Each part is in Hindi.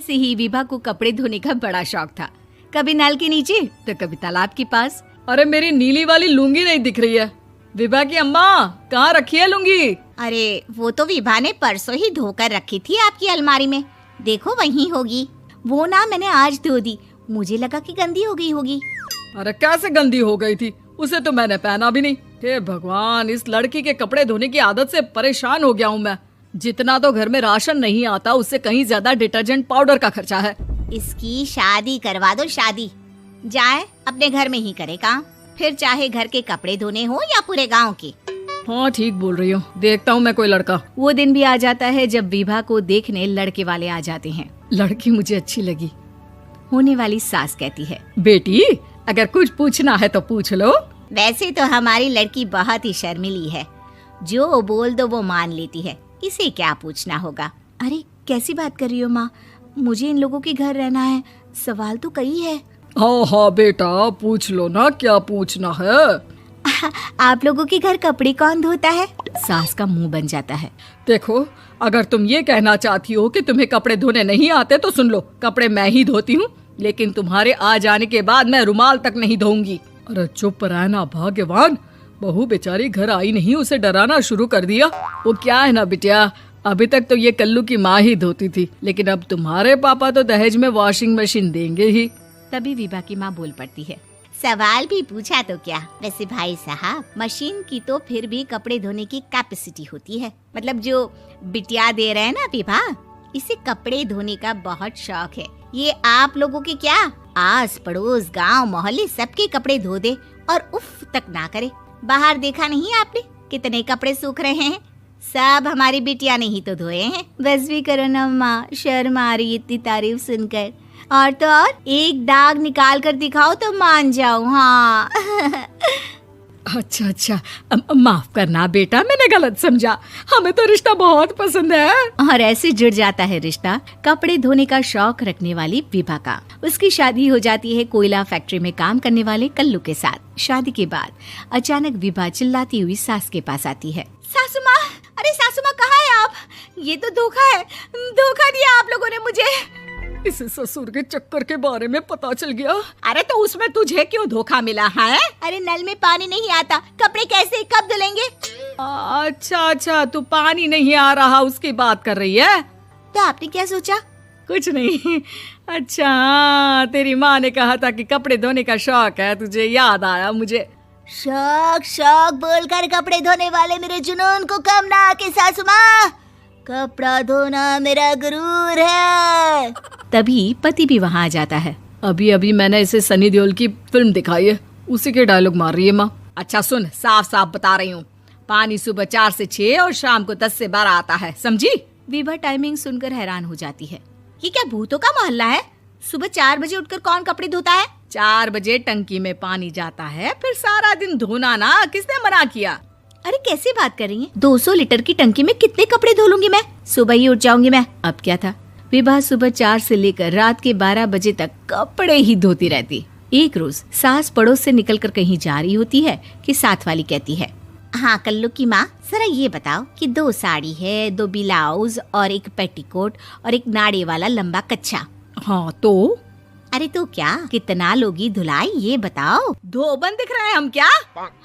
ऐसे ही विभा को कपड़े धोने का बड़ा शौक था। कभी नल के नीचे तो कभी तालाब के पास। अरे मेरी नीली वाली लुंगी नहीं दिख रही है। विभा की अम्मा, कहाँ रखी है लुंगी? अरे वो तो विभा ने परसों ही धोकर रखी थी आपकी अलमारी में, देखो वहीं होगी। वो ना मैंने आज धो दी, मुझे लगा कि गंदी हो गई होगी। अरे कैसे गंदी हो गई थी, उसे तो मैंने पहना भी नहीं। हे भगवान, इस लड़की के कपड़े धोने की आदत से परेशान हो गया हूँ मैं। जितना तो घर में राशन नहीं आता, उससे कहीं ज्यादा डिटर्जेंट पाउडर का खर्चा है। इसकी शादी करवा दो, शादी जाए अपने घर में ही करे काम, फिर चाहे घर के कपड़े धोने हो या पूरे गांव के। हाँ ठीक बोल रही हूँ, देखता हूँ मैं कोई लड़का। वो दिन भी आ जाता है जब विभा को देखने लड़के वाले आ जाते हैं। लड़की मुझे अच्छी लगी। होने वाली सास कहती है, बेटी अगर कुछ पूछना है तो पूछ लो। वैसे तो हमारी लड़की बहुत ही शर्मीली है, जो बोल दो वो मान लेती है, इसे क्या पूछना होगा। अरे कैसी बात कर रही हो माँ, मुझे इन लोगों के घर रहना है, सवाल तो कई है। हाँ हाँ बेटा, पूछ लो ना, क्या पूछना है। आप लोगों के घर कपड़े कौन धोता है? सास का मुंह बन जाता है। देखो, अगर तुम ये कहना चाहती हो कि तुम्हें कपड़े धोने नहीं आते तो सुन लो, कपड़े मैं ही धोती हूँ, लेकिन तुम्हारे आ जाने के बाद मैं रुमाल तक नहीं धोऊंगी। अरे चुप रहना भाग्यवान, बहू बेचारी घर आई नहीं, उसे डराना शुरू कर दिया। वो क्या है ना बिटिया, अभी तक तो ये कल्लू की माँ ही धोती थी, लेकिन अब तुम्हारे पापा तो दहेज में वॉशिंग मशीन देंगे ही। तभी विभा की माँ बोल पड़ती है, सवाल भी पूछा तो क्या। वैसे भाई साहब, मशीन की तो फिर भी कपड़े धोने की कैपेसिटी होती है, मतलब जो बिटिया दे रहे हैं ना विभा, इसे कपड़े धोने का बहुत शौक है। ये आप लोगों के क्या, आस पड़ोस गांव मोहल्ले सबके कपड़े धो दे और उफ तक ना करे। बाहर देखा नहीं आपने कितने कपड़े सूख रहे हैं, सब हमारी बिटिया ने ही तो धोए हैं। बस भी करो ना माँ, शर्म आ रही इतनी तारीफ सुनकर। और तो और एक दाग निकाल कर दिखाओ तो मान जाओ। हाँ अच्छा अच्छा, माफ करना बेटा, मैंने गलत समझा, हमें तो रिश्ता बहुत पसंद है। और ऐसे जुड़ जाता है रिश्ता कपड़े धोने का शौक रखने वाली विभा का। उसकी शादी हो जाती है कोयला फैक्ट्री में काम करने वाले कल्लू के साथ। शादी के बाद अचानक विभा चिल्लाती हुई सास के पास आती है। सासू माँ, अरे सासू माँ कहाँ है आप? ये तो धोखा है, धोखा दिया आप लोगों ने मुझे। इसे ससुर के चक्कर के बारे में पता चल गया। अरे तो उसमें तुझे क्यों धोखा मिला है? अरे नल में पानी नहीं आता, कपड़े कैसे कब धुलेंगे? अच्छा अच्छा, तू पानी नहीं आ रहा उसकी बात कर रही है। तो आपने क्या सोचा? कुछ नहीं। अच्छा हाँ, तेरी माँ ने कहा था कि कपड़े धोने का शौक है तुझे, याद आया मुझे। शौक शौक बोलकर कपड़े धोने वाले मेरे जुनून को कम ना आके सासू माँ, कपड़ा धोना मेरा गुरूर है। तभी पति भी वहाँ आ जाता है। अभी अभी मैंने इसे सनी देओल की फिल्म दिखाई है, उसी के डायलॉग मार रही है माँ। अच्छा सुन, साफ साफ बता रही हूँ, पानी सुबह 4 से 6 और शाम को 10 से 12 आता है, समझी? विभा टाइमिंग सुनकर हैरान हो जाती है। ये क्या भूतों का मोहल्ला है? सुबह 4 बजे उठकर कौन कपड़े धोता है? 4 बजे टंकी में पानी जाता है, फिर सारा दिन धोना ना, किसने मना किया? अरे कैसी बात कर रही हैं? 200 लीटर की टंकी में कितने कपड़े धो लूंगी मैं, सुबह ही उठ जाऊंगी मैं। अब क्या था, विभा सुबह 4 से लेकर रात के 12 बजे तक कपड़े ही धोती रहती। एक रोज सास पड़ोस से निकलकर कहीं जा रही होती है कि साथ वाली कहती है, हाँ कल्लू की माँ, जरा ये बताओ कि 2 साड़ी है, 2 ब्लाउज और एक पेटीकोट और एक नाड़े वाला लंबा कच्छा। हाँ तो? अरे तो क्या, कितना लोगी धुलाई ये बताओ। धोबन दिख रहे हैं हम क्या?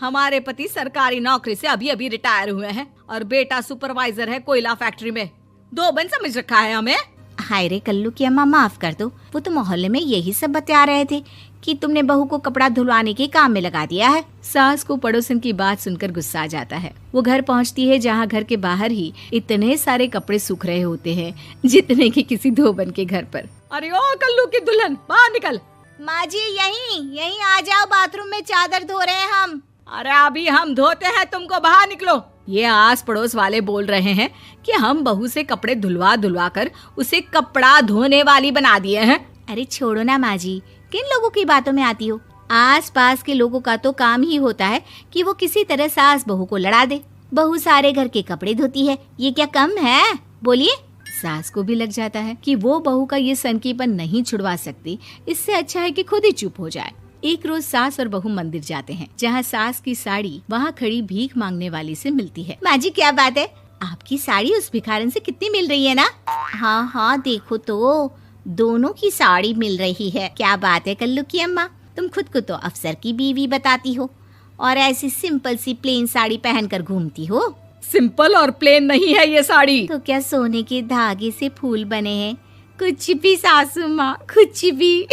हमारे पति सरकारी नौकरी से अभी अभी रिटायर हुए हैं और बेटा सुपरवाइजर है कोयला फैक्ट्री में। धोबन समझ रखा है हमें? हाय रे कल्लू की अम्मा, माफ कर दो, वो तो मोहल्ले में यही सब बता रहे थे कि तुमने बहू को कपड़ा धुलवाने के काम में लगा दिया है। सास को पड़ोसन की बात सुनकर गुस्सा आ जाता है। वो घर पहुंचती है जहां घर के बाहर ही इतने सारे कपड़े सूख रहे होते हैं जितने कि किसी धोबन के घर पर। अरे ओ कल्लू की दुल्हन, बाहर निकल। माँ जी यहीं आ जाओ, बाथरूम में चादर धो रहे हैं हम। अरे अभी हम धोते हैं, तुमको बाहर निकलो। ये आस पड़ोस वाले बोल रहे हैं कि हम बहू से कपड़े धुलवा कर उसे कपड़ा धोने वाली बना दिए हैं। अरे छोड़ो ना माँ जी, किन लोगों की बातों में आती हो? आस पास के लोगों का तो काम ही होता है कि वो किसी तरह सास बहू को लड़ा दे। बहू सारे घर के कपड़े धोती है, ये क्या कम है? बोलिए। सास को भी लग जाता है कि वो बहू का ये सनकीपन नहीं छुड़वा सकती, इससे अच्छा है कि खुद ही चुप हो जाए। एक रोज सास और बहू मंदिर जाते हैं, जहाँ सास की साड़ी वहाँ खड़ी भीख मांगने वाली से मिलती है। माँ जी क्या बात है, आपकी साड़ी उस भिखारन से कितनी मिल रही है ना? हाँ हाँ देखो तो, दोनों की साड़ी मिल रही है। क्या बात है कल्लू की अम्मा, तुम खुद को तो अफसर की बीवी बताती हो और ऐसी सिंपल सी प्लेन साड़ी पहनकर घूमती हो। सिंपल और प्लेन नहीं है ये साड़ी। तो क्या सोने के धागे से फूल बने हैं? कुछ भी सासू माँ, कुछ भी।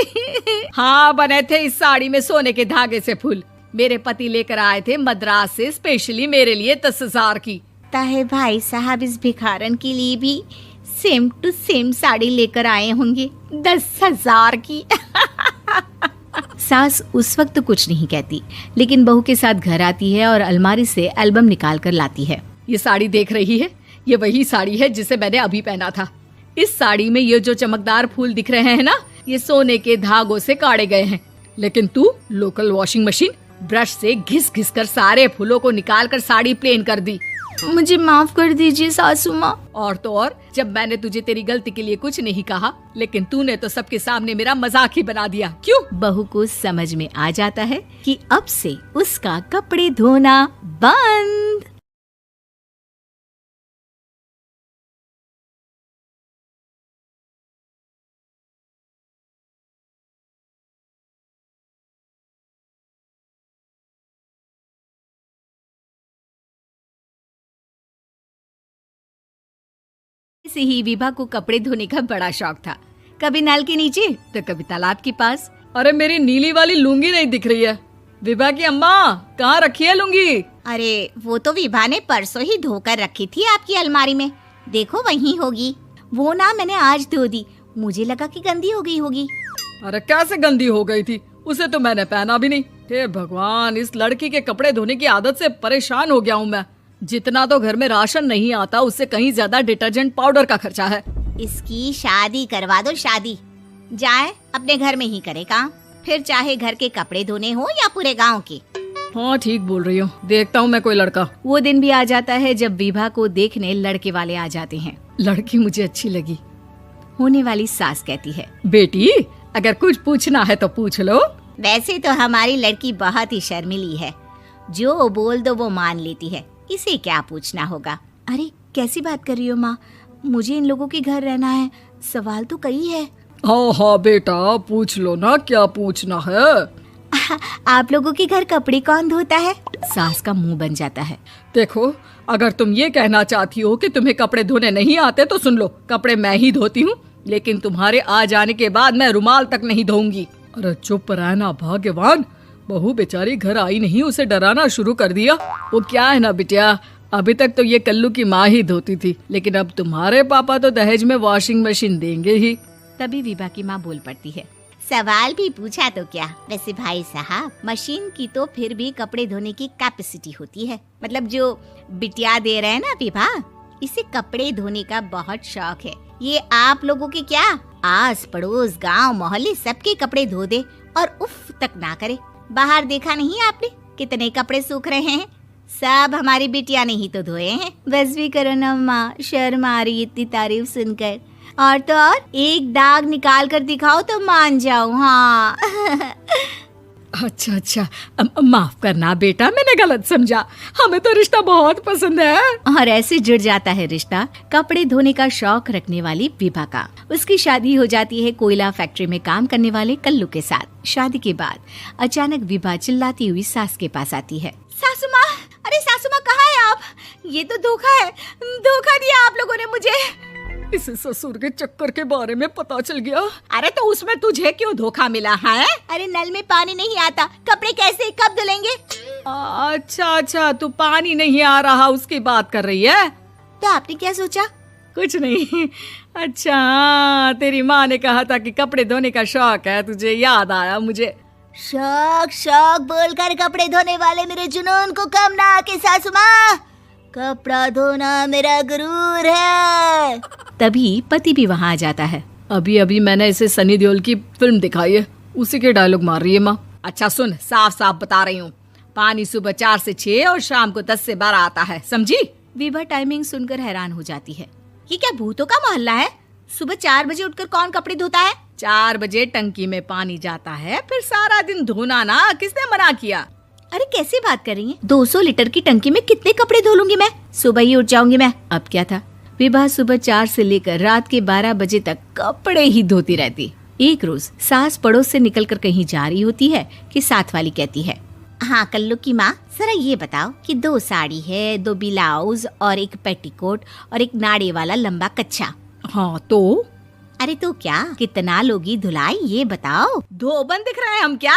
हाँ, बने थे इस साड़ी में सोने के धागे से फूल। मेरे पति लेकर आए थे मद्रास से स्पेशली मेरे लिए 10,000 की। ताहे भाई साहब इस भिखारन के लिए भी सेम टू सेम साड़ी लेकर आए होंगे 10,000 की। सास उस वक्त तो कुछ नहीं कहती, लेकिन बहू के साथ घर आती है और अलमारी से एल्बम निकाल कर लाती है। ये साड़ी देख रही है, ये वही साड़ी है जिसे मैंने अभी पहना था। इस साड़ी में ये जो चमकदार फूल दिख रहे हैं ना, ये सोने के धागों से काढ़े गए हैं। लेकिन तू लोकल वॉशिंग मशीन ब्रश से घिस घिस कर सारे फूलों को निकाल कर साड़ी प्लेन कर दी। मुझे माफ कर दीजिए सासू माँ। और तो और, जब मैंने तुझे तेरी गलती के लिए कुछ नहीं कहा, लेकिन तूने तो सबके सामने मेरा मजाक ही बना दिया। क्यों? बहू को समझ में आ जाता है कि अब से उसका कपड़े धोना बंद। से ही विभा को कपड़े धोने का बड़ा शौक था। कभी नल के नीचे तो कभी तालाब के पास। अरे मेरी नीली वाली लुंगी नहीं दिख रही है। विभा की अम्मा, कहाँ रखी है लुंगी? अरे वो तो विभा ने परसों ही धोकर रखी थी आपकी अलमारी में, देखो वहीं होगी। वो ना मैंने आज धो दी, मुझे लगा कि गंदी हो गई होगी। अरे कैसे गंदी हो गई थी? उसे तो मैंने पहना भी नहीं। हे भगवान, इस लड़की के कपड़े धोने की आदत से परेशान हो गया हूँ मैं। जितना तो घर में राशन नहीं आता, उससे कहीं ज्यादा डिटर्जेंट पाउडर का खर्चा है। इसकी शादी करवा दो, शादी। जाए अपने घर में ही करे काम, फिर चाहे घर के कपड़े धोने हो या पूरे गांव के। हाँ ठीक बोल रही हो, देखता हूँ मैं कोई लड़का। वो दिन भी आ जाता है जब विभा को देखने लड़के वाले आ जाते हैं। लड़की मुझे अच्छी लगी। होने वाली सास कहती है, बेटी अगर कुछ पूछना है तो पूछ लो। वैसे तो हमारी लड़की बहुत ही शर्मीली है, जो बोल दो वो मान लेती है, इसे क्या पूछना होगा। अरे कैसी बात कर रही हो माँ, मुझे इन लोगों के घर रहना है, सवाल तो कई है। हाँ हाँ बेटा, पूछ लो ना, क्या पूछना है। आप लोगों के घर कपड़े कौन धोता है? सास का मुंह बन जाता है। देखो, अगर तुम ये कहना चाहती हो कि तुम्हें कपड़े धोने नहीं आते तो सुन लो, कपड़े मैं ही धोती हूँ, लेकिन तुम्हारे आ जाने के बाद मैं रुमाल तक नहीं धोऊंगी। अरे चुप रहना भाग्यवान, बहू बेचारी घर आई नहीं, उसे डराना शुरू कर दिया। वो क्या है ना बिटिया, अभी तक तो ये कल्लू की माँ ही धोती थी, लेकिन अब तुम्हारे पापा तो दहेज में वॉशिंग मशीन देंगे ही। तभी विभा की माँ बोल पड़ती है, सवाल भी पूछा तो क्या। वैसे भाई साहब, मशीन की तो फिर भी कपड़े धोने की कैपेसिटी होती है। मतलब जो बिटिया दे रहे हैं ना विभा, इसे कपड़े धोने का बहुत शौक है। ये आप लोगों के क्या, आस पड़ोस गांव मोहल्ले सबके कपड़े धो दे और उफ तक ना करे। बाहर देखा नहीं आपने कितने कपड़े सूख रहे हैं? सब हमारी बिटिया ने ही तो धोए हैं। बस भी करो ना माँ, शर्म आ रही इतनी तारीफ सुनकर। और तो और एक दाग निकाल कर दिखाओ तो मान जाओ। हाँ। अच्छा, माफ करना बेटा, मैंने गलत समझा। हमें तो रिश्ता बहुत पसंद है। और ऐसे जुड़ जाता है रिश्ता कपड़े धोने का शौक रखने वाली विभा का। उसकी शादी हो जाती है कोयला फैक्ट्री में काम करने वाले कल्लू के साथ। शादी के बाद अचानक विभा चिल्लाती हुई सास के पास आती है। सासू माँ, अरे सासू माँ कहाँ है आप? ये तो धोखा है, धोखा दिया आप लोगों ने मुझे। इसे ससुर के चक्कर के बारे में पता चल गया। अरे तो उसमें तुझे क्यों धोखा मिला है? अरे नल में पानी नहीं आता, कपड़े कैसे कब धुलेंगे? अच्छा, तू पानी नहीं आ रहा उसकी बात कर रही है। तो आपने क्या सोचा? कुछ नहीं। अच्छा, तेरी माँ ने कहा था कि कपड़े धोने का शौक है तुझे, याद आया मुझे। शौक बोलकर कपड़े धोने वाले मेरे जुनून को कम ना आके सासू माँ, कपड़ा धोना मेरा गुरूर है। तभी पति भी वहाँ आ जाता है। अभी मैंने इसे सनी देओल की फिल्म दिखाई है, उसी के डायलॉग मार रही है माँ। अच्छा सुन, साफ साफ बता रही हूँ, पानी सुबह 4 से 6 और शाम को 10 से 12 आता है, समझी? विभा टाइमिंग सुनकर हैरान हो जाती है। ये क्या भूतों का मोहल्ला है? सुबह 4 बजे उठकर कौन कपड़े धोता है? 4 बजे टंकी में पानी जाता है, फिर सारा दिन धोना ना, किसने मना किया? अरे कैसी बात कर रही हैं? 200 लीटर की टंकी में कितने कपड़े धो लूंगी मैं? सुबह ही उठ जाऊंगी मैं। अब क्या था, विभा सुबह 4 से लेकर रात के 12 बजे तक कपड़े ही धोती रहती। एक रोज सास पड़ोस से निकलकर कहीं जा रही होती है कि साथ वाली कहती है, हाँ कल्लू की माँ, जरा ये बताओ कि 2 साड़ी है, 2 ब्लाउज और एक पेटीकोट और एक नाड़े वाला लंबा कच्छा। हाँ तो अरे तो क्या, कितना लोगी धुलाई ये बताओ। धोबन दिख रहे हैं हम क्या?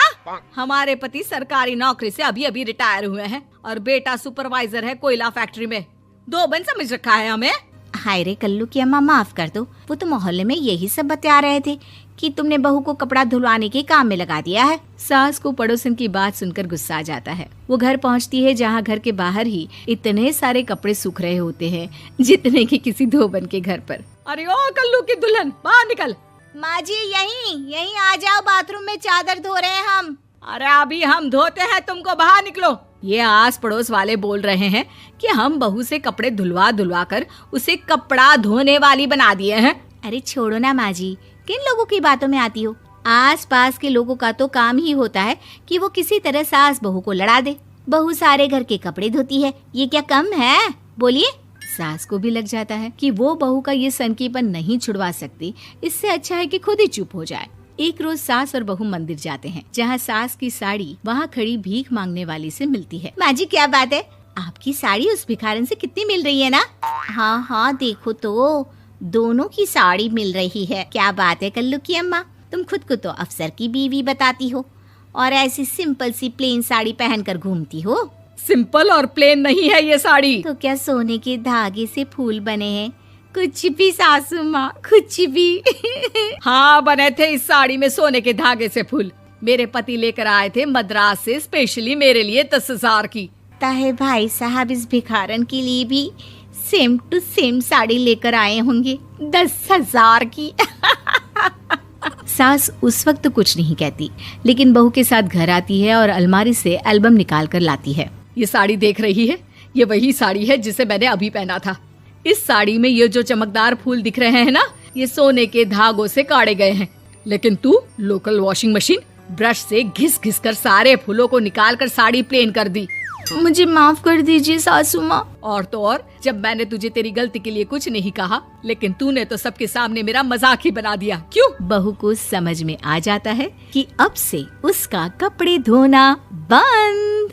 हमारे पति सरकारी नौकरी से अभी अभी रिटायर हुए हैं और बेटा सुपरवाइजर है कोयला फैक्ट्री में। धोबन समझ रखा है हमें। हाय रे कल्लू की अम्मा, माफ कर दो, वो तो मोहल्ले में यही सब बता रहे थे कि तुमने बहू को कपड़ा धुलवाने के काम में लगा दिया है। सास को पड़ोसन की बात सुनकर गुस्सा आ जाता है। वो घर पहुंचती है जहां घर के बाहर ही इतने सारे कपड़े सूख रहे होते हैं जितने कि किसी धोबन के घर पर। अरे ओ कल्लू की दुल्हन, बाहर निकल। माँ जी यहीं आ जाओ, बाथरूम में चादर धो रहे हैं हम। अरे अभी हम धोते हैं, तुमको बाहर निकलो। ये आस पड़ोस वाले बोल रहे हैं कि हम बहू से कपड़े धुलवा कर उसे कपड़ा धोने वाली बना दिए हैं। अरे छोड़ो ना माँ जी, किन लोगों की बातों में आती हो। आस पास के लोगों का तो काम ही होता है कि वो किसी तरह सास बहू को लड़ा दे। बहू सारे घर के कपड़े धोती है, ये क्या कम है? बोलिए। सास को भी लग जाता है कि वो बहू का ये सनकीपन नहीं छुड़वा सकती, इससे अच्छा है कि खुद ही चुप हो जाए। एक रोज सास और बहू मंदिर जाते हैं जहाँ सास की साड़ी वहाँ खड़ी भीख मांगने वाली से मिलती है। माँ जी क्या बात है, आपकी साड़ी उस भिखारन से कितनी मिल रही है ना? हाँ देखो तो दोनों की साड़ी मिल रही है। क्या बात है कल्लू की अम्मा, तुम खुद को तो अफसर की बीवी बताती हो और ऐसी सिंपल सी प्लेन साड़ी पहनकर घूमती हो। सिंपल और प्लेन नहीं है ये साड़ी। तो क्या सोने के धागे से फूल बने हैं? कुछ भी सासू माँ, कुछ भी। हाँ बने थे इस साड़ी में सोने के धागे से फूल। मेरे पति लेकर आए थे मद्रास से स्पेशली मेरे लिए 10,000 की। ताहे भाई साहब इस भिखारन के लिए भी सेम टू सेम साड़ी लेकर आए होंगे 10,000 की। सास उस वक्त तो कुछ नहीं कहती, लेकिन बहू के साथ घर आती है और अलमारी से एल्बम निकाल कर लाती है। ये साड़ी देख रही है, ये वही साड़ी है जिसे मैंने अभी पहना था। इस साड़ी में ये जो चमकदार फूल दिख रहे हैं ना, ये सोने के धागों से काटे गए हैं। लेकिन तू लोकल वॉशिंग मशीन ब्रश से घिस घिस कर सारे फूलों को निकाल कर साड़ी प्लेन कर दी। मुझे माफ कर दीजिए सासू माँ। और तो और, जब मैंने तुझे तेरी गलती के लिए कुछ नहीं कहा, लेकिन तूने तो सबके सामने मेरा मजाक ही बना दिया। क्यों? बहू को समझ में आ जाता है कि अब से उसका कपड़े धोना बंद।